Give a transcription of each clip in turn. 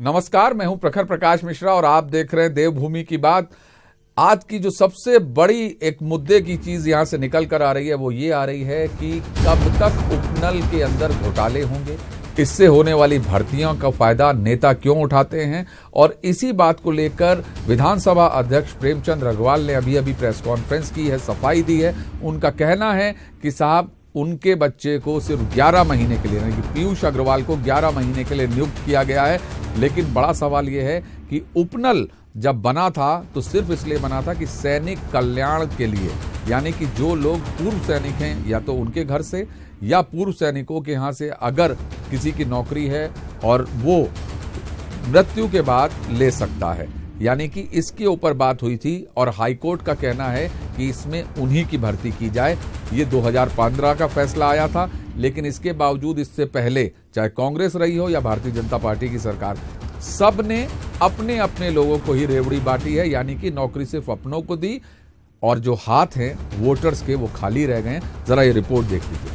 नमस्कार, मैं हूं प्रखर प्रकाश मिश्रा और आप देख रहे हैं देवभूमि की बात। आज की जो सबसे बड़ी एक मुद्दे की चीज यहां से निकल कर आ रही है वो ये आ रही है कि कब तक उपनल के अंदर घोटाले होंगे, इससे होने वाली भर्तियों का फायदा नेता क्यों उठाते हैं। और इसी बात को लेकर विधानसभा अध्यक्ष प्रेमचंद अग्रवाल ने अभी अभी प्रेस कॉन्फ्रेंस की है, सफाई दी है। उनका कहना है कि साहब उनके बच्चे को सिर्फ 11 महीने के लिए, यानी कि पीयूष अग्रवाल को 11 महीने के लिए नियुक्त किया गया है। लेकिन बड़ा सवाल यह है कि उपनल जब बना था तो सिर्फ इसलिए बना था कि सैनिक कल्याण के लिए, यानी कि जो लोग पूर्व सैनिक हैं या तो उनके घर से या पूर्व सैनिकों के यहाँ से अगर किसी की नौकरी है और वो मृत्यु के बाद ले सकता है, यानी कि इसके ऊपर बात हुई थी। और हाईकोर्ट का कहना है कि इसमें उन्हीं की भर्ती की जाए। ये 2015 का फैसला आया था, लेकिन इसके बावजूद इससे पहले चाहे कांग्रेस रही हो या भारतीय जनता पार्टी की सरकार, सब ने अपने अपने लोगों को ही रेवड़ी बांटी है, यानी कि नौकरी सिर्फ अपनों को दी और जो हाथ हैं वोटर्स के वो खाली रह गए। जरा ये रिपोर्ट देख लीजिए।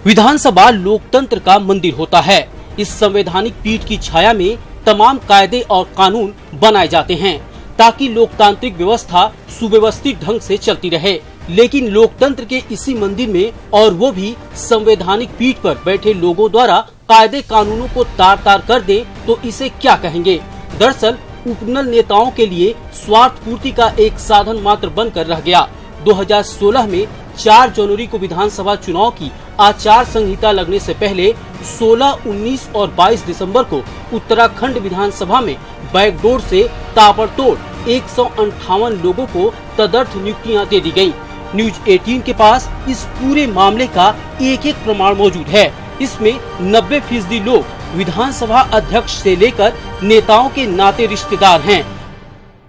विधानसभा लोकतंत्र का मंदिर होता है। इस संवैधानिक पीठ की छाया में तमाम कायदे और कानून बनाए जाते हैं ताकि लोकतांत्रिक व्यवस्था सुव्यवस्थित ढंग से चलती रहे। लेकिन लोकतंत्र के इसी मंदिर में, और वो भी संवैधानिक पीठ पर बैठे लोगों द्वारा कायदे कानूनों को तार तार कर दे तो इसे क्या कहेंगे। दरअसल उपनल नेताओं के लिए स्वार्थ पूर्ति का एक साधन मात्र बनकर रह गया। 2016 में 4 जनवरी को विधानसभा चुनाव की आचार संहिता लगने से पहले 16, 19 और 22 दिसंबर को उत्तराखंड विधानसभा में बैकडोर से ताबड़तोड़ 158 लोगों को तदर्थ नियुक्तियां दे दी गयी। न्यूज 18 के पास इस पूरे मामले का एक एक प्रमाण मौजूद है। इसमें 90% लोग विधानसभा अध्यक्ष से लेकर नेताओं के नाते रिश्तेदार हैं।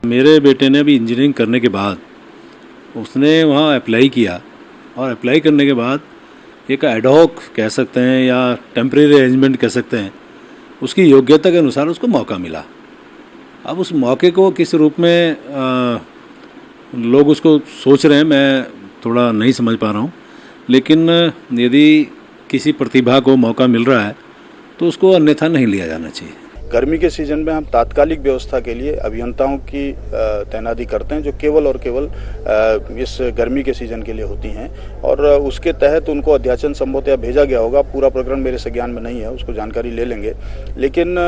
मेरे बेटे ने भी इंजीनियरिंग करने के बाद उसने वहाँ अप्लाई किया और अप्लाई करने के बाद एक एडहॉक कह सकते हैं या टेम्परेरी अरेंजमेंट कह सकते हैं, उसकी योग्यता के अनुसार उसको मौका मिला। अब उस मौके को किस रूप में लोग उसको सोच रहे हैं मैं थोड़ा नहीं समझ पा रहा हूँ। लेकिन यदि किसी प्रतिभा को मौका मिल रहा है तो उसको अन्यथा नहीं लिया जाना चाहिए। गर्मी के सीजन में हम तात्कालिक व्यवस्था के लिए अभियंताओं की तैनाती करते हैं, जो केवल और केवल इस गर्मी के सीजन के लिए होती हैं, और उसके तहत उनको अध्याचन संबोधित भेजा गया होगा। पूरा प्रकरण मेरे से ज्ञान में नहीं है, उसको जानकारी ले लेंगे। लेकिन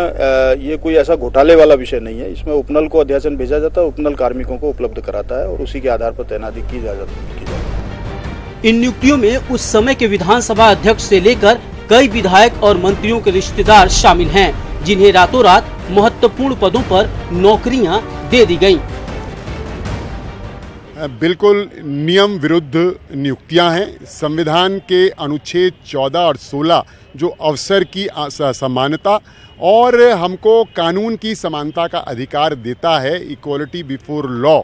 ये कोई ऐसा घोटाले वाला विषय नहीं है। इसमें उपनल को अध्याचन भेजा जाता है, उपनल कार्मिकों को उपलब्ध कराता है और उसी के आधार पर तैनाती की जाती है। इन नियुक्तियों में उस समय के विधानसभा अध्यक्ष से लेकर कई विधायक और मंत्रियों के रिश्तेदार शामिल हैं, जिन्हें रातों रात महत्वपूर्ण पदों पर नौकरियां दे दी गईं। बिल्कुल नियम विरुद्ध नियुक्तियां हैं। संविधान के अनुच्छेद 14 और 16 जो अवसर की समानता और हमको कानून की समानता का अधिकार देता है, इक्वलिटी बिफोर लॉ,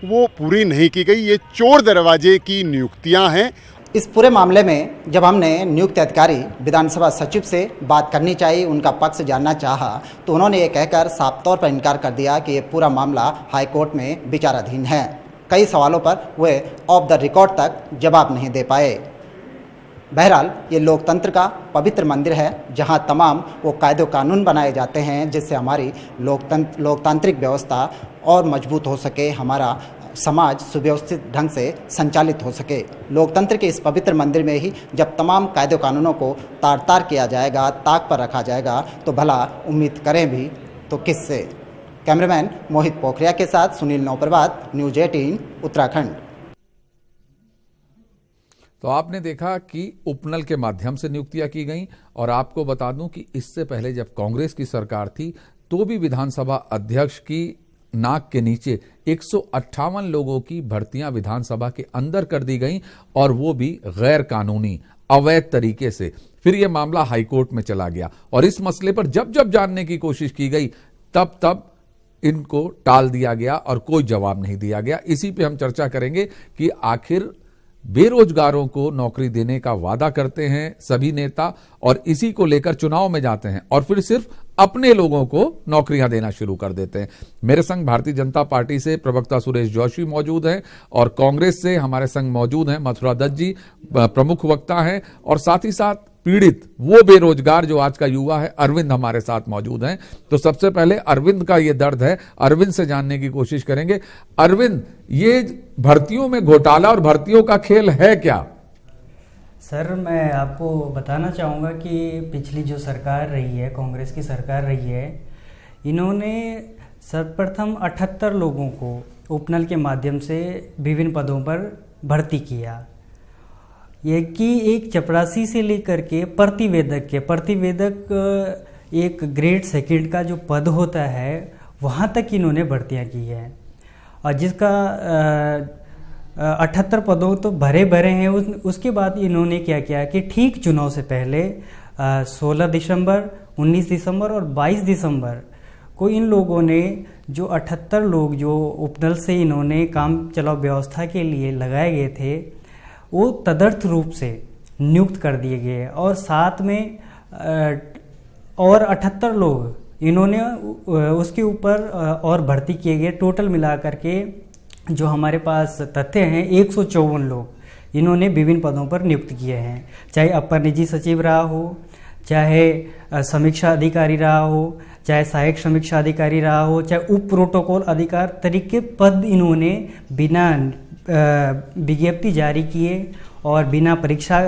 वो पूरी नहीं की गई। ये चोर दरवाजे की नियुक्तियां हैं। इस पूरे मामले में जब हमने नियुक्त अधिकारी विधानसभा सचिव से बात करनी चाहिए, उनका पक्ष जानना चाहा, तो उन्होंने ये कहकर साफ तौर पर इनकार कर दिया कि ये पूरा मामला हाईकोर्ट में विचाराधीन है। कई सवालों पर वे ऑफ द रिकॉर्ड तक जवाब नहीं दे पाए। बहरहाल ये लोकतंत्र का पवित्र मंदिर है, जहां तमाम वो कायदे कानून बनाए जाते हैं जिससे हमारी लोकतांत्रिक व्यवस्था और मजबूत हो सके, हमारा समाज सुव्यवस्थित ढंग से संचालित हो सके। लोकतंत्र के इस पवित्र मंदिर में ही जब तमाम कायदे कानूनों को तार तार किया जाएगा, ताक पर रखा जाएगा, तो भला उम्मीद करें भी तो किससे। कैमरामैन मोहित पोखरिया के साथ सुनील नौप्रभात, न्यूज 18 उत्तराखंड। तो आपने देखा कि उपनल के माध्यम से नियुक्तियां की गई। और आपको बता दूं कि इससे पहले जब कांग्रेस की सरकार थी तो भी विधानसभा अध्यक्ष की नाक के नीचे 158 लोगों की भर्तियां विधानसभा के अंदर कर दी गईं, और वो भी गैर कानूनी अवैध तरीके से। फिर यह मामला हाईकोर्ट में चला गया और इस मसले पर जब जब जानने की कोशिश की गई तब तब इनको टाल दिया गया और कोई जवाब नहीं दिया गया। इसी पे हम चर्चा करेंगे कि आखिर बेरोजगारों को नौकरी देने का वादा करते हैं सभी नेता और इसी को लेकर चुनाव में जाते हैं और फिर सिर्फ अपने लोगों को नौकरियां देना शुरू कर देते हैं। मेरे संग भारतीय जनता पार्टी से प्रवक्ता सुरेश जोशी मौजूद हैं और कांग्रेस से हमारे संग मौजूद हैं मथुरा दत्त जी, प्रमुख वक्ता हैं, और साथ ही साथ पीड़ित, वो बेरोजगार जो आज का युवा है, अरविंद हमारे साथ मौजूद हैं। तो सबसे पहले अरविंद का ये दर्द है, अरविंद से जानने की कोशिश करेंगे। अरविंद, ये भर्तियों में घोटाला और भर्तियों का खेल है क्या? सर, मैं आपको बताना चाहूँगा कि पिछली जो सरकार रही है, कांग्रेस की सरकार रही है, इन्होंने सर्वप्रथम 78 लोगों को उपनल के माध्यम से विभिन्न पदों पर भर्ती किया। ये कि एक चपरासी से लेकर के प्रतिवेदक एक ग्रेड सेकंड का जो पद होता है, वहाँ तक इन्होंने भर्तियाँ की हैं। और जिसका 78 पदों तो भरे हैं। उसके बाद इन्होंने क्या किया कि ठीक चुनाव से पहले 16 दिसंबर, 19 दिसंबर और 22 दिसंबर को इन लोगों ने जो 78 लोग जो उपनल से इन्होंने काम चलाओ व्यवस्था के लिए लगाए गए थे, वो तदर्थ रूप से नियुक्त कर दिए गए। और साथ में और 78 लोग इन्होंने उसके ऊपर और भर्ती किए गए। टोटल मिलाकर के जो हमारे पास तथ्य हैं, 154 लोग इन्होंने विभिन्न पदों पर नियुक्त किए हैं। चाहे अपर निजी सचिव रहा हो, चाहे समीक्षा अधिकारी रहा हो, चाहे सहायक समीक्षा अधिकारी रहा हो, चाहे उप प्रोटोकॉल अधिकार तरीके पद इन्होंने बिना विज्ञप्ति जारी किए और बिना परीक्षा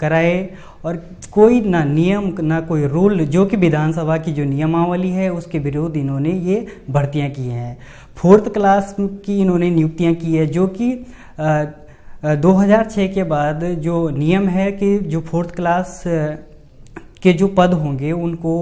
कराए और कोई ना नियम ना कोई रूल, जो कि विधानसभा की जो नियमावली है उसके विरुद्ध इन्होंने ये भर्तियां की हैं। 4th क्लास की इन्होंने नियुक्तियां की है, जो कि 2006 के बाद जो नियम है कि जो 4th क्लास के जो पद होंगे उनको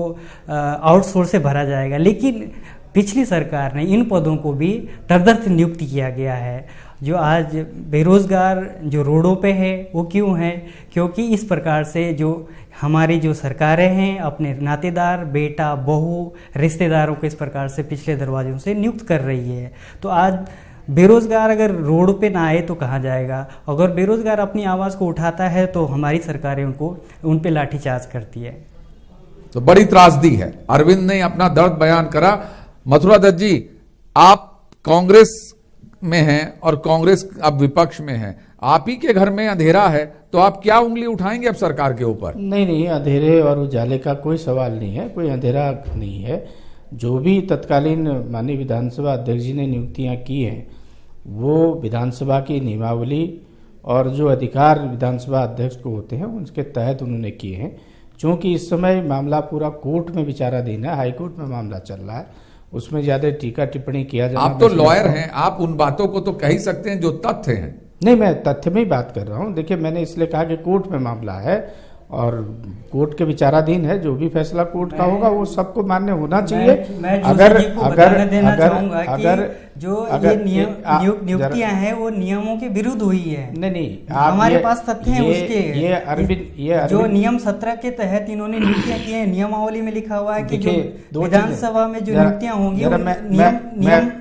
आउटसोर्स से भरा जाएगा। लेकिन पिछली सरकार ने इन पदों को भी तदर्थ नियुक्त किया गया है। जो आज बेरोजगार जो रोडों पे है वो क्यों है? क्योंकि इस प्रकार से जो हमारी जो सरकारें हैं अपने नातेदार, बेटा, बहू, रिश्तेदारों को इस प्रकार से पिछले दरवाजों से नियुक्त कर रही है। तो आज बेरोजगार अगर रोड पे ना आए तो कहाँ जाएगा? अगर बेरोजगार अपनी आवाज़ को उठाता है तो हमारी सरकारें उन पे लाठीचार्ज करती है। तो बड़ी त्रासदी है। अरविंद ने अपना दर्द बयान करा। मथुरा दत्त जी, आप कांग्रेस में हैं और कांग्रेस अब विपक्ष में है, आप ही के घर में अंधेरा है, तो आप क्या उंगली उठाएंगे अब सरकार के ऊपर? नहीं, अंधेरे और उजाले का कोई सवाल नहीं है, कोई अंधेरा नहीं है। जो भी तत्कालीन माननीय विधानसभा अध्यक्ष जी ने नियुक्तियां की हैं, वो विधानसभा की नियमावली और जो अधिकार विधानसभा अध्यक्ष को होते हैं उनके तहत उन्होंने किए हैं। चूँकि इस समय मामला पूरा कोर्ट में विचाराधीन है, हाई कोर्ट में मामला चल रहा है, उसमें ज्यादा टीका टिप्पणी किया जाए। आप तो लॉयर हैं, आप उन बातों को तो कह ही सकते हैं जो तथ्य हैं। नहीं, मैं तथ्य में ही बात कर रहा हूँ। देखिए, मैंने इसलिए कहा कि कोर्ट में मामला है और कोर्ट के विचाराधीन है। जो भी फैसला कोर्ट का होगा वो सबको मान्य होना चाहिए। मैं ये नियुक्तियां हैं वो नियमों के विरुद्ध हुई है। नहीं, हमारे पास तथ्य हैं उसके। ये जो नियम 17 के तहत इन्होंने नियुक्तियां की हैं, नियमावली में लिखा हुआ है कि जो विधानसभा में जो नियुक्तियां होंगी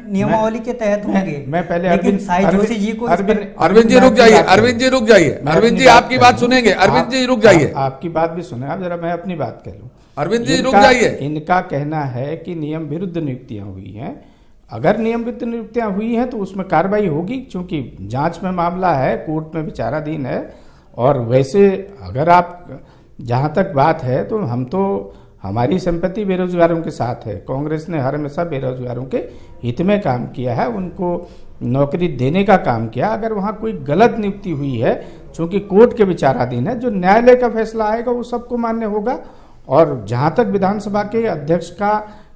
नियमावली के तहत होंगे। मैं पहले लेकिन साई जोशी जी को अरविंद जी रुक जाइए, अरविंद जी आपकी बात सुनेंगे। अरविंद जी रुक जाइए, आपकी बात भी सुने आप जरा, मैं अपनी बात कह लूं। अरविंद जी रुक जाइए। इनका कहना है कि नियम विरुद्ध नियुक्तियां हुई हैं। अगर नियम विरुद्ध नियुक्तियां हुई हैं तो उसमें कार्रवाई होगी, क्योंकि जांच में मामला है, कोर्ट में विचाराधीन है। और वैसे अगर आप, जहां तक बात है, तो हम तो, हमारी संपत्ति बेरोजगारों के साथ है। कांग्रेस ने हर हमेशा बेरोजगारों के हित में काम किया है, उनको नौकरी देने का काम किया। अगर वहां कोई गलत नियुक्ति हुई है, चूंकि कोर्ट के विचाराधीन है, जो न्यायालय का फैसला आएगा वो सबको मान्य होगा। और जहां तक विधानसभा के अध्यक्ष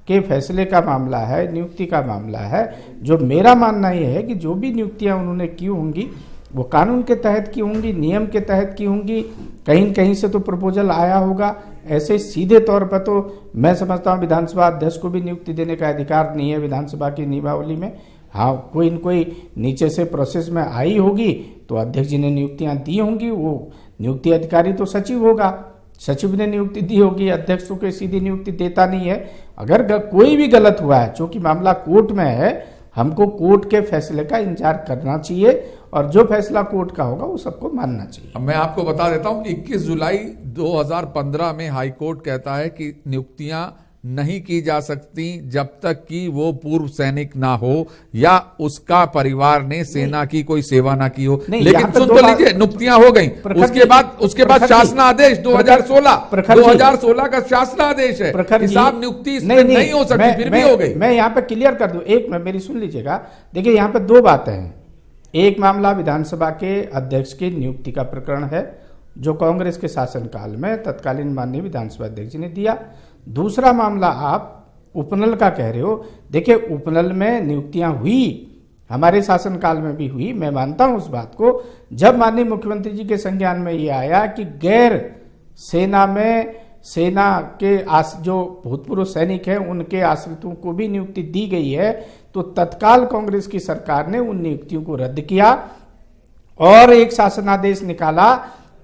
के फैसले का मामला है, नियुक्ति का मामला है, जो मेरा मानना यह है कि जो भी नियुक्तियां उन्होंने की होंगी वो कानून के तहत की होंगी, नियम के तहत की होंगी। कहीं कहीं से तो प्रपोजल आया होगा। ऐसे सीधे तौर पर तो मैं समझता हूँ विधानसभा अध्यक्ष को भी नियुक्ति देने का अधिकार नहीं है विधानसभा की नियमावली में। हाँ, कोई न कोई नीचे से प्रोसेस में आई होगी तो अध्यक्ष जी ने नियुक्तियां दी होंगी। वो नियुक्ति अधिकारी तो सचिव होगा, सचिव ने नियुक्ति दी होगी, अध्यक्ष को कोई सीधी नियुक्ति देता नहीं है। अगर कोई भी गलत हुआ है, चूंकि मामला कोर्ट में है, हमको कोर्ट के फैसले का इंतजार करना चाहिए और जो फैसला कोर्ट का होगा वो सबको मानना चाहिए। मैं आपको बता देता हूं कि 21 जुलाई 2015 में हाई कोर्ट कहता है कि नियुक्तियां नहीं की जा सकती जब तक कि वो पूर्व सैनिक ना हो या उसका परिवार ने सेना की कोई सेवा ना की हो। लेकिन सुन तो लीजिए, नियुक्तियां हो गई, उसके बाद शासनादेश 2016 का शासनादेश है, हिसाब नियुक्ति इसमें नहीं हो सकती, फिर भी हो गई। मैं यहाँ पे क्लियर कर दूं, एक मेरी सुन लीजिएगा। देखिए यहाँ पे दो बातें हैं। एक मामला विधानसभा के अध्यक्ष की नियुक्ति का प्रकरण है जो कांग्रेस के शासनकाल में तत्कालीन माननीय विधानसभा अध्यक्ष जी ने दिया। दूसरा मामला आप उपनल का कह रहे हो। देखिए उपनल में नियुक्तियां हुई, हमारे शासनकाल में भी हुई, मैं मानता हूं उस बात को। जब माननीय मुख्यमंत्री जी के संज्ञान में ये आया कि गैर सेना में सेना के जो भूतपूर्व सैनिक हैं उनके आश्रितों को भी नियुक्ति दी गई है, तो तत्काल कांग्रेस की सरकार ने उन नियुक्तियों को रद्द किया और एक शासनादेश निकाला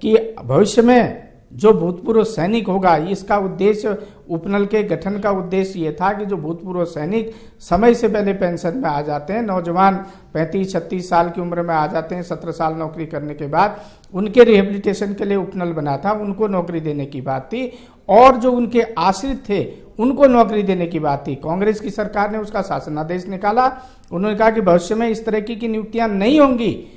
कि भविष्य में जो भूतपूर्व सैनिक होगा, इसका उद्देश्य उपनल के गठन का उद्देश्य ये था कि जो भूतपूर्व सैनिक समय से पहले पेंशन में आ जाते हैं, नौजवान 35-36 साल की उम्र में आ जाते हैं, 17 साल नौकरी करने के बाद उनके रिहेबिलिटेशन के लिए उपनल बना था, उनको नौकरी देने की बात थी। और जो उनके आश्रित थे उनको नौकरी देने की बात थी। कांग्रेस की सरकार ने उसका शासनादेश निकाला। उन्होंने कहा कि भविष्य में इस तरह की नियुक्तियां नहीं होंगी,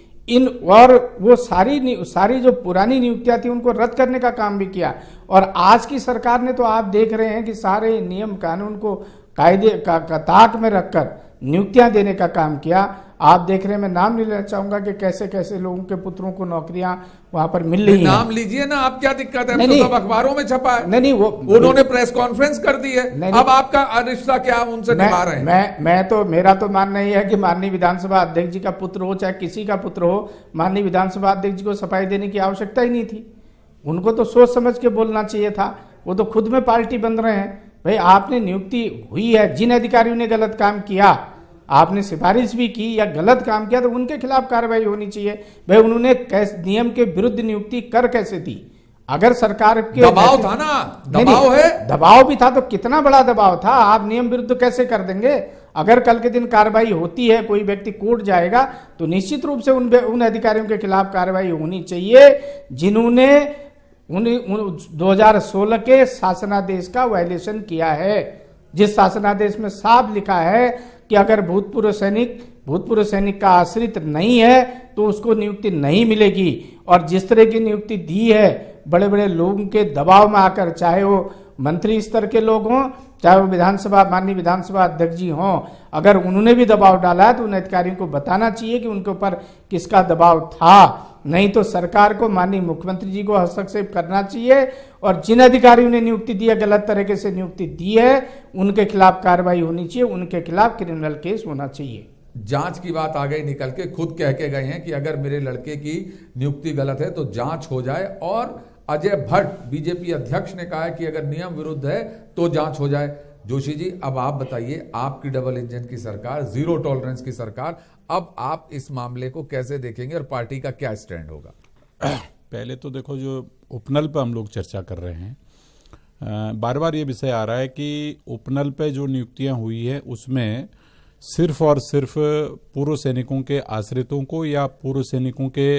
और वो सारी जो पुरानी नियुक्तियां थी उनको रद्द करने का काम भी किया। और आज की सरकार ने तो आप देख रहे हैं कि सारे नियम कानून को कायदे का ताक में रखकर नियुक्तियां देने का काम किया। आप देख रहे हैं, मैं नाम नहीं लेना चाहूंगा कि कैसे कैसे लोगों के पुत्रों को नौकरियां वहां पर मिल रही हैं। नाम लीजिए ना, आप क्या दिक्कत है? सब अखबारों में छपा है। नहीं, वो उन्होंने प्रेस कॉन्फ्रेंस कर दी है। अब आपका रिश्ता क्या उनसे निभा रहे हैं? मेरा तो मानना यह है कि माननीय विधानसभा अध्यक्ष जी का पुत्र हो चाहे किसी का पुत्र हो, माननीय विधानसभा अध्यक्ष जी को सफाई देने की आवश्यकता ही नहीं थी। उनको तो सोच समझ के बोलना चाहिए था। वो तो खुद में पार्टी बन रहे हैं। भाई आपने नियुक्ति हुई है, जिन अधिकारियों ने गलत काम किया, आपने सिफारिश भी की या गलत काम किया, तो उनके खिलाफ कार्रवाई होनी चाहिए। भाई उन्होंने नियम के विरुद्ध नियुक्ति कर कैसे दी? अगर सरकार के दबाव था ना, दबाव है, दबाव भी था, तो कितना बड़ा दबाव था? आप नियम विरुद्ध कैसे कर देंगे? अगर कल के दिन कार्रवाई होती है, कोई व्यक्ति कोर्ट जाएगा, तो निश्चित रूप से उन अधिकारियों के खिलाफ कार्रवाई होनी चाहिए जिन्होंने 2016 के शासनादेश का वायलेशन किया है। जिस शासनादेश में साफ लिखा है कि अगर भूतपूर्व सैनिक का आश्रित नहीं है तो उसको नियुक्ति नहीं मिलेगी। और जिस तरह की नियुक्ति दी है बड़े बड़े लोगों के दबाव में आकर, चाहे वो मंत्री स्तर के लोग हों, चाहे वो माननीय विधानसभा अध्यक्ष जी हों, अगर उन्होंने भी दबाव डाला है तो उन अधिकारियों को बताना चाहिए कि उनके ऊपर किसका दबाव था। नहीं तो सरकार को, माननीय मुख्यमंत्री जी को हस्तक्षेप करना चाहिए और जिन अधिकारियों ने नियुक्ति दी है, गलत तरीके से नियुक्ति दी है, उनके खिलाफ कार्रवाई होनी चाहिए, उनके खिलाफ क्रिमिनल केस होना चाहिए। जांच की बात आ गई निकल के, खुद कह के गए हैं कि अगर मेरे लड़के की नियुक्ति गलत है तो जांच हो जाए। और अजय भट्ट बीजेपी अध्यक्ष ने कहा है कि अगर नियम विरुद्ध है तो जांच हो जाए। जोशी जी, अब आप बताइए, आपकी डबल इंजन की सरकार, जीरो टॉलरेंस की सरकार, अब आप इस मामले को कैसे देखेंगे और पार्टी का क्या स्टैंड होगा? पहले तो देखो, जो उपनल पे हम लोग चर्चा कर रहे हैं, बार बार ये विषय आ रहा है कि उपनल पे जो नियुक्तियां हुई है उसमें सिर्फ और सिर्फ पूर्व सैनिकों के आश्रितों को या पूर्व सैनिकों के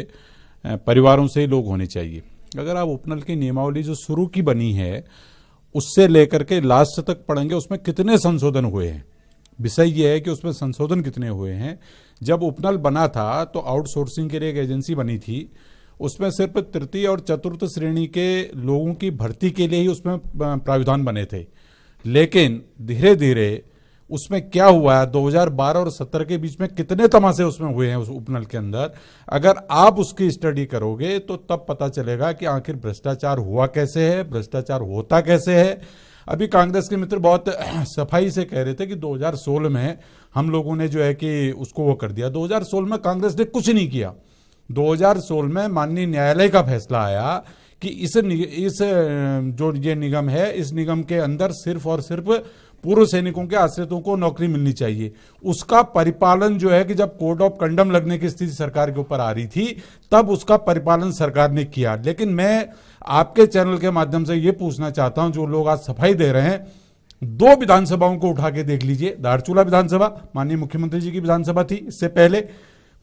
परिवारों से ही लोग होने चाहिए। अगर आप उपनल की नियमावली जो शुरू की बनी है उससे लेकर के लास्ट तक पढ़ेंगे, उसमें कितने संशोधन हुए हैं। विषय यह है कि उसमें संशोधन कितने हुए हैं। जब उपनल बना था तो आउटसोर्सिंग के लिए एक एजेंसी बनी थी, उसमें सिर्फ तृतीय और चतुर्थ श्रेणी के लोगों की भर्ती के लिए ही उसमें प्राविधान बने थे। लेकिन धीरे धीरे उसमें क्या हुआ है, 2012 और 17 के बीच में कितने तमाशे उसमें हुए हैं उस उपनल के अंदर। अगर आप उसकी स्टडी करोगे तो तब पता चलेगा कि आखिर भ्रष्टाचार हुआ कैसे है, भ्रष्टाचार होता कैसे है। अभी कांग्रेस के मित्र बहुत सफाई से कह रहे थे कि 2016 में हम लोगों ने जो है कि उसको वो कर दिया। 2016 में कांग्रेस ने कुछ नहीं किया। 2016 में माननीय न्यायालय का फैसला आया कि इस जो ये निगम है, इस निगम के अंदर सिर्फ और सिर्फ पूर्व सैनिकों के आश्रितों को नौकरी मिलनी चाहिए। उसका परिपालन जो है कि जब कोड ऑफ कंडम लगने की स्थिति सरकार के ऊपर आ रही थी तब उसका परिपालन सरकार ने किया। लेकिन मैं आपके चैनल के माध्यम से ये पूछना चाहता हूं, जो लोग आज सफाई दे रहे हैं, 2 विधानसभाओं को उठा के देख लीजिए। धारचूला विधानसभा माननीय मुख्यमंत्री जी की विधानसभा थी, इससे पहले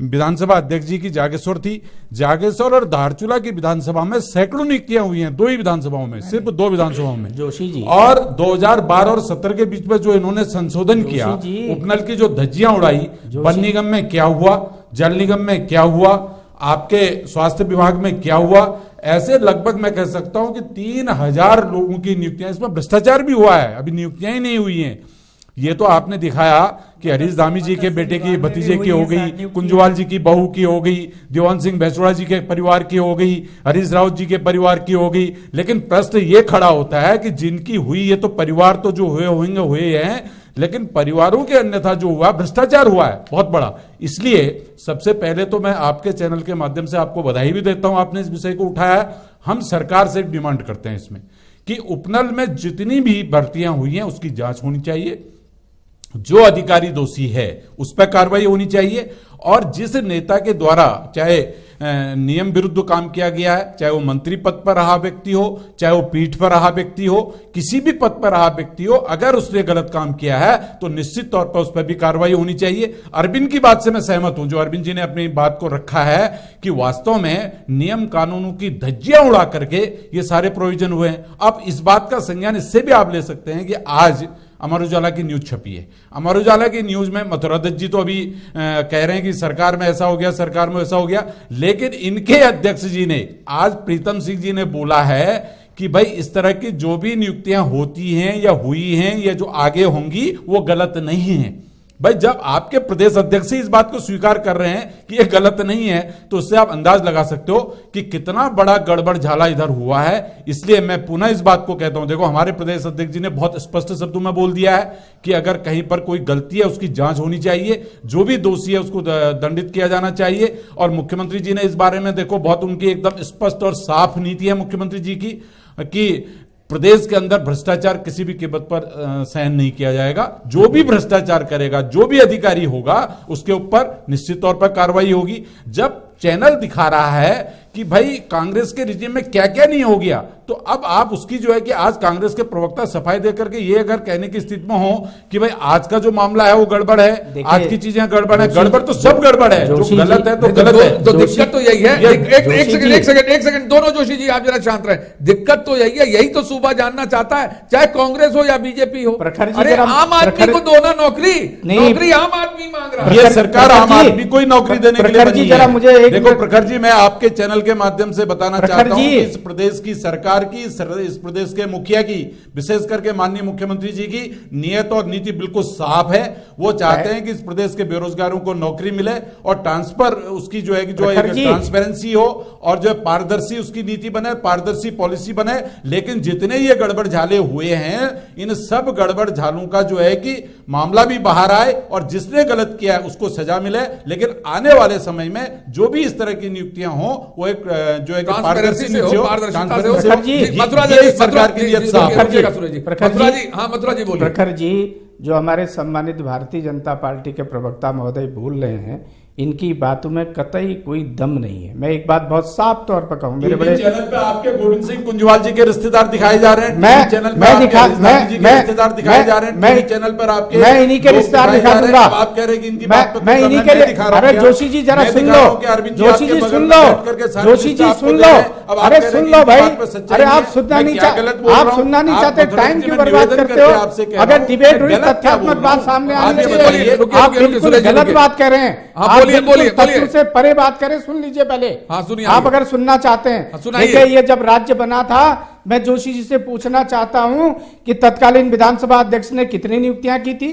विधानसभा अध्यक्ष जी की जागेश्वर थी। जागेश्वर और धारचूला की विधानसभा में सैकड़ों नियुक्तियां हुई हैं, 2 ही विधानसभाओं में, सिर्फ 2 विधानसभाओं में। जोशी जी, और 2012 और 17 के बीच में जो इन्होंने संशोधन किया, उपनल की जो धज्जियां उड़ाई, वन निगम में क्या हुआ, जल निगम में क्या हुआ, आपके स्वास्थ्य विभाग में क्या हुआ, ऐसे लगभग मैं कह सकता हूं कि 3000 लोगों की नियुक्तियां, इसमें भ्रष्टाचार भी हुआ है, अभी नियुक्तियां ही नहीं हुई हैं। ये तो आपने दिखाया कि हरीश धामी जी के बेटे की, भतीजे की हो गई, कुंजवाल जी की बहू की हो गई, दिवान सिंह भैंसोड़ा जी के परिवार की हो गई, हरीश रावत जी के परिवार की हो गई। लेकिन प्रश्न ये खड़ा होता है कि जिनकी हुई, ये तो परिवार तो जो हुए हैं, लेकिन परिवारों के अन्यथा जो हुआ भ्रष्टाचार हुआ है बहुत बड़ा। इसलिए सबसे पहले तो मैं आपके चैनल के माध्यम से आपको बधाई भी देता हूं, आपने इस विषय को उठाया। हम सरकार से डिमांड करते हैं इसमें कि उपनल में जितनी भी भर्तियां हुई हैं उसकी जांच होनी चाहिए, जो अधिकारी दोषी है उस पर कार्रवाई होनी चाहिए, और जिस नेता के द्वारा चाहे नियम विरुद्ध काम किया गया है, चाहे वो मंत्री पद पर रहा व्यक्ति हो, चाहे वो पीठ पर रहा व्यक्ति हो, किसी भी पद पर रहा व्यक्ति हो, अगर उसने गलत काम किया है तो निश्चित तौर पर उस पर भी कार्रवाई होनी चाहिए। अरविंद की बात से मैं सहमत हूं, जो अरविंद जी ने अपनी बात को रखा है कि वास्तव में नियम कानूनों की धज्जियां उड़ा करके ये सारे प्रोविजन हुए हैं। अब इस बात का संज्ञान इससे भी आप ले सकते हैं कि आज अमर उजाला की न्यूज छपी है। अमर उजाला की न्यूज में मथुरा दत्त जी तो अभी कह रहे हैं कि सरकार में ऐसा हो गया, सरकार में ऐसा हो गया, लेकिन इनके अध्यक्ष जी ने आज, प्रीतम सिंह जी ने बोला है कि भाई इस तरह की जो भी नियुक्तियां होती हैं या हुई हैं या जो आगे होंगी वो गलत नहीं है। भाई जब आपके प्रदेश अध्यक्ष इस बात को स्वीकार कर रहे हैं कि ये गलत नहीं है, तो उससे आप अंदाज लगा सकते हो कि कितना बड़ा गड़बड़ झाला इधर हुआ है। इसलिए मैं पुनः इस बात को कहता हूं, देखो हमारे प्रदेश अध्यक्ष जी ने बहुत स्पष्ट शब्दों में बोल दिया है कि अगर कहीं पर कोई गलती है उसकी जांच होनी चाहिए, जो भी दोषी है उसको दंडित किया जाना चाहिए। और मुख्यमंत्री जी ने इस बारे में देखो बहुत उनकी एकदम स्पष्ट और साफ नीति है मुख्यमंत्री जी की कि प्रदेश के अंदर भ्रष्टाचार किसी भी कीमत पर सहन नहीं किया जाएगा। जो भी भ्रष्टाचार करेगा, जो भी अधिकारी होगा, उसके ऊपर निश्चित तौर पर कार्रवाई होगी। जब चैनल दिखा रहा है कि भाई कांग्रेस के रिजीम में क्या क्या नहीं हो गया, तो अब आप उसकी जो है कि आज कांग्रेस के प्रवक्ता सफाई देकर के ये अगर कहने की स्थिति में हो कि भाई आज का जो मामला है वो गड़बड़ है, आज की चीजें गड़बड़ है, गड़बड़ तो सब गड़बड़ है, जो गलत है तो गलत है। तो दिक्कत तो यही है। एक सेकंड दोनों जोशी जी आप जरा शांत रहे। दिक्कत तो यही है, यही तो सूबा जानना चाहता है, चाहे कांग्रेस हो या बीजेपी हो। अरे आम आदमी को दो ना नौकरी आम आदमी मांग रहा है। ये सरकार आम आदमी को नौकरी देने के लिए बनी है। देखो प्रखर जी, मैं आपके चैनल के माध्यम से बताना चाहता हूं कि इस प्रदेश की सरकार की, इस प्रदेश के मुखिया की, विशेष करके माननीय मुख्यमंत्री जी की नियत और नीति बिल्कुल साफ है। वो चाहते हैं कि इस प्रदेश के बेरोजगारों को नौकरी मिले और ट्रांसफर उसकी जो है कि जो ट्रांसपेरेंसी हो और जो पारदर्शी उसकी नीति बने, पारदर्शी पॉलिसी बने। लेकिन जितने ये गड़बड़ झाले हुए हैं, इन सब गड़बड़ झालों का जो है कि मामला भी बाहर आए और जिसने गलत किया है उसको सजा मिले। लेकिन आने वाले समय में जो भी इस तरह की नियुक्तियां हो वो एक जो है पारदर्शी नीति हो, सरकार की नियत साफ। प्रखर जी, जो हमारे सम्मानित भारतीय जनता पार्टी के प्रवक्ता महोदय बोल रहे हैं, इनकी बातों में कतई कोई दम नहीं है। मैं एक बात बहुत साफ तौर पर कहूं, मेरे बड़े चैनल पे आपके गोविंद सिंह कुंजवाल जी के रिश्तेदार दिखाए जा रहे हैं, मैं चैनल मैं दिखा रिश्तेदार दिखाए जा रहे हैं, मैं चैनल पर आपके मैं इन्हीं के रिश्तेदार दिखा दूंगा। आप कह रहे हैं कि इनकी बात मैं इन्हीं के, अरे जोशी जी जरा सुन लो, जोशी जी सुन लो, जोशी जी सुन लो, अरे सुन लो भाई, अरे आप सुनना नहीं चाहते, टाइम क्यों बर्बाद करते हो? अगर डिबेट हुई तथ्यात्मक बात सामने आनी चाहिए। आप बिल्कुल गलत बात कह रहे हैं, बोलिए से परे बात करें। सुन लीजिए पहले, आप अगर सुनना चाहते हैं। देखिए, ये जब राज्य बना था, मैं जोशी जी से पूछना चाहता हूं कि तत्कालीन विधानसभा अध्यक्ष ने कितनी नियुक्तियां की थी?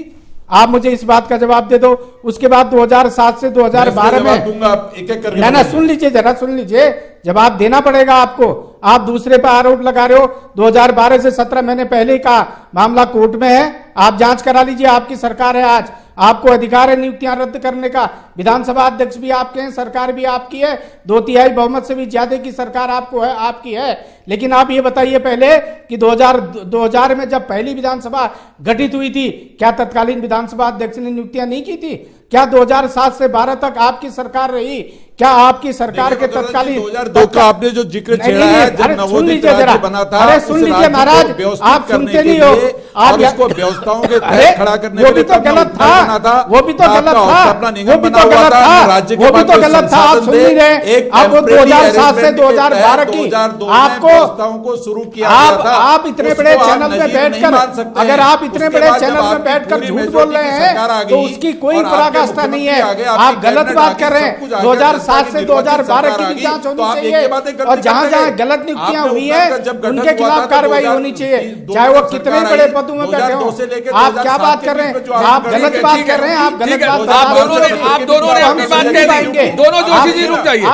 आप मुझे इस बात का जवाब दे दो। उसके बाद 2007 से 2012 में एक ना सुन लीजिए, जरा सुन लीजिए, जवाब देना पड़ेगा आपको। आप दूसरे पर आरोप लगा रहे हो। 2012 से 17 महीने पहले ही का मामला कोर्ट में है, आप जांच करा लीजिए। आपकी सरकार है, आज आपको अधिकार है नियुक्तियां रद्द करने का। विधानसभा अध्यक्ष भी आपके हैं, सरकार भी आपकी है, 2/3 बहुमत से भी ज्यादा की सरकार आपकी है। लेकिन आप ये बताइए पहले कि 2000 में जब पहली विधानसभा गठित हुई थी, क्या तत्कालीन विधानसभा अध्यक्ष ने नियुक्तियां नहीं की थी? क्या 2007 से 12 तक आपकी सरकार रही, क्या आपकी सरकार के तत्कालीन 2002 का आपने जो जिक्र छेड़ा है, जब नवोदित राज्य बना था, अरे सुन लीजिए महाराज, आप सुनते नहीं हो, आप इसको व्यवस्थाओं के तहत खड़ा करने वो भी तो गलत था, वो भी तो गलत था, वो भी तो गलत था, वो भी तो गलत था, आप सुन नहीं रहे। अब 2007 से 2012 की आपको शुरू किया, आप इतने बड़े चैनल में बैठकर, अगर आप इतने बड़े चैनल में बैठकर झूठ बोल रहे हैं तो उसकी कोई पराकाष्ठा नहीं है। आप गलत बात कर रहे हैं। 2007 से 2012 की भी जांच होनी चाहिए, और जहां जहां गलत नियुक्तियां हुई है उनके खिलाफ कार्रवाई होनी चाहिए, चाहे वो कितने बड़े पदों में बैठे हो। आप क्या बात कर रहे हैं? आप गलत बात कर रहे हैं, आप गलत बात। आप दोनों ने अपनी बात कह दी। दोनों जोशी जी रुक जाइए,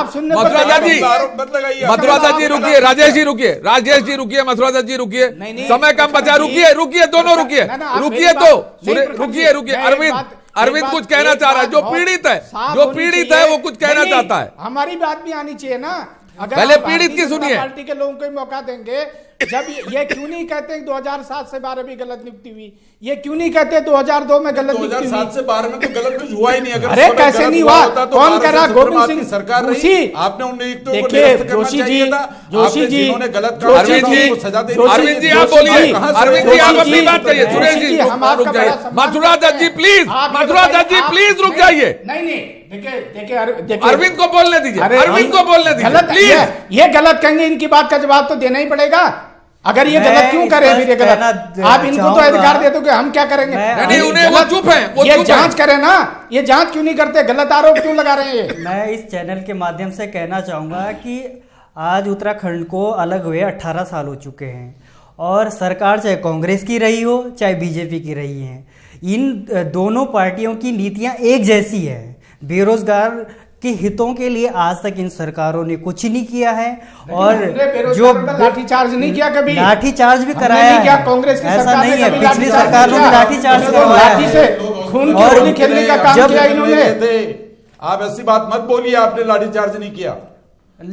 मथुरा जी रुकिए, राजेश जी रुकिए, राजेश जी रुकिए, मथुरा जी रुकिए, समय कम बचा, रुकिए रुकिए, दोनों रुकिए, रुकिए तो रुकिए रुकिए। अरविंद कुछ कहना चाह रहा है, जो पीड़ित है, जो पीड़ित है वो कुछ कहना चाहता है। हमारी बात भी आनी चाहिए ना। अगर पहले पीड़ित की सुनिए। पार्टी के लोगों को मौका देंगे, जब ये क्यों नहीं कहते 2007 से 12 भी गलत नियुक्ति हुई, ये क्यों नहीं कहते 2002 में गलत नियुक्ति हुई? 2007 से 12 में तो गलत कुछ हुआ ही नहीं। अरे कैसे नहीं हुआ? कौन कह रहा? गोविंद सिंह सरकार जोशी, आपने उन नियुक्तियों को देखिए जोशी जी, जोशी जी, गलत अरविंद जी आप बोलिए, अरविंद जी आप अपनी बात कहिए, सुरेश जी रुक जाइए, मथुरा दत्त जी प्लीज, मथुरा दत्त जी प्लीज रुक जाइए। नहीं देखिए अरविंद को बोलने दीजिए, अरविंद को बोलने दीजिए प्लीज। ये गलत कहेंगे, इनकी बात का जवाब तो देना ही पड़ेगा। अगर ये गलत क्यों करे, फिर ये गलत आप इनको तो अधिकार दे दोगे, हम क्या करेंगे? नहीं उन्हें वो चुप है, ये जांच करें ना, ये जांच क्यों नहीं करते? गलत आरोप क्यों लगा रहे हैं? मैं इस चैनल के माध्यम से कहना चाहूँगा कि आज उत्तराखंड को अलग हुए 18 साल हो चुके हैं, और सरकार चाहे कांग्रेस की रही हो चाहे बीजेपी की रही है, इन दोनों पार्टियों की नीतियाँ एक जैसी है। बेरोजगार के हितों के लिए आज तक इन सरकारों ने कुछ नहीं किया है, और जो लाठीचार्ज नहीं किया, कभी लाठीचार्ज भी कराया है, कांग्रेस की ऐसा सरकार नहीं है, ने पिछली सरकार ने लाठीचार्ज करवाया लाठी से खून की होली खेलने का काम किया इन्होंने। आप ऐसी बात मत बोलिए, आपने लाठीचार्ज नहीं किया।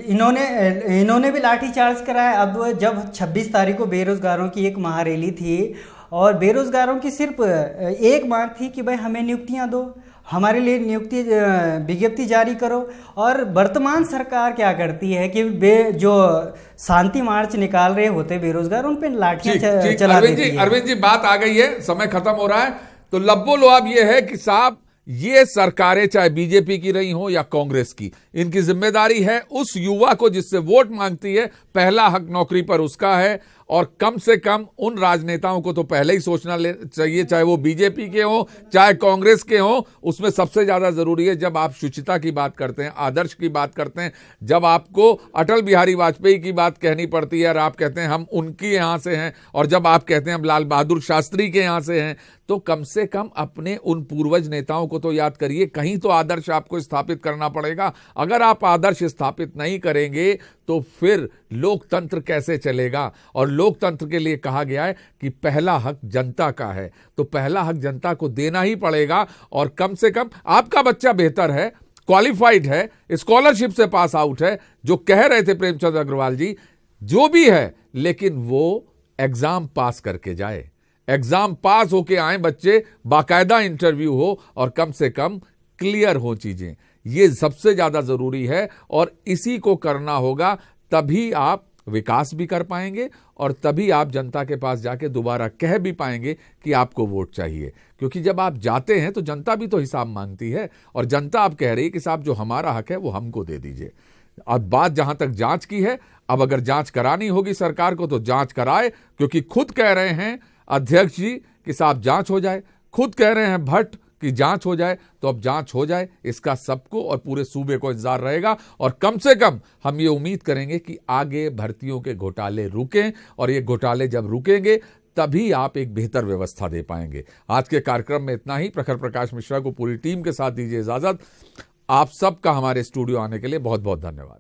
इन्होंने भी लाठीचार्ज कराया। अब जब 26 तारीख को बेरोजगारों की एक महारैली थी, और बेरोजगारों की सिर्फ एक मांग थी कि भाई हमें नियुक्तियां दो, हमारे लिए नियुक्ति विज्ञप्ति जारी करो। और वर्तमान सरकार क्या करती है कि जो शांति मार्च निकाल रहे होते बेरोजगार, उन पे लाठियां चला देती है। अरविंद जी बात आ गई है, समय खत्म हो रहा है, तो लब्बो लुआब ये है कि साहब ये सरकारें चाहे बीजेपी की रही हो या कांग्रेस की, इनकी जिम्मेदारी है उस युवा को जिससे वोट मांगती है, पहला हक नौकरी पर उसका है। और कम से कम उन राजनेताओं को तो पहले ही सोचना चाहिए, चाहे वो बीजेपी के हो चाहे कांग्रेस के हो। उसमें सबसे ज्यादा जरूरी है जब आप शुचिता की बात करते हैं, आदर्श की बात करते हैं, जब आपको अटल बिहारी वाजपेयी की बात कहनी पड़ती है और आप कहते हैं हम उनकी यहां से हैं, और जब आप कहते हैं हम लाल बहादुर शास्त्री के यहां से हैं, तो कम से कम अपने उन पूर्वज नेताओं को तो याद करिए। कहीं तो आदर्श आपको स्थापित करना पड़ेगा। अगर आप आदर्श स्थापित नहीं करेंगे तो फिर लोकतंत्र कैसे चलेगा? और लोकतंत्र के लिए कहा गया है कि पहला हक जनता का है, तो पहला हक जनता को देना ही पड़ेगा। और कम से कम आपका बच्चा बेहतर है, क्वालिफाइड है, स्कॉलरशिप से पास आउट है, जो कह रहे थे प्रेमचंद अग्रवाल जी, जो भी है, लेकिन वो एग्जाम पास करके जाए, एग्जाम पास होके आए बच्चे, बाकायदा इंटरव्यू हो और कम से कम क्लियर हो चीजें। ये सबसे ज्यादा जरूरी है, और इसी को करना होगा, तभी आप विकास भी कर पाएंगे और तभी आप जनता के पास जाके दोबारा कह भी पाएंगे कि आपको वोट चाहिए। क्योंकि जब आप जाते हैं तो जनता भी तो हिसाब मांगती है, और जनता आप कह रही है कि साहब जो हमारा हक है वो हमको दे दीजिए। अब बात जहां तक जांच की है, अब अगर जांच करानी होगी सरकार को तो जांच कराए, क्योंकि खुद कह रहे हैं अध्यक्ष जी कि साहब जांच हो जाए, खुद कह रहे हैं भट्ट कि जांच हो जाए, तो अब जांच हो जाए, इसका सबको और पूरे सूबे को इंतजार रहेगा। और कम से कम हम ये उम्मीद करेंगे कि आगे भर्तियों के घोटाले रुकें, और ये घोटाले जब रुकेंगे तभी आप एक बेहतर व्यवस्था दे पाएंगे। आज के कार्यक्रम में इतना ही। प्रखर प्रकाश मिश्रा को पूरी टीम के साथ दीजिए इजाजत। आप सबका हमारे स्टूडियो आने के लिए बहुत बहुत धन्यवाद।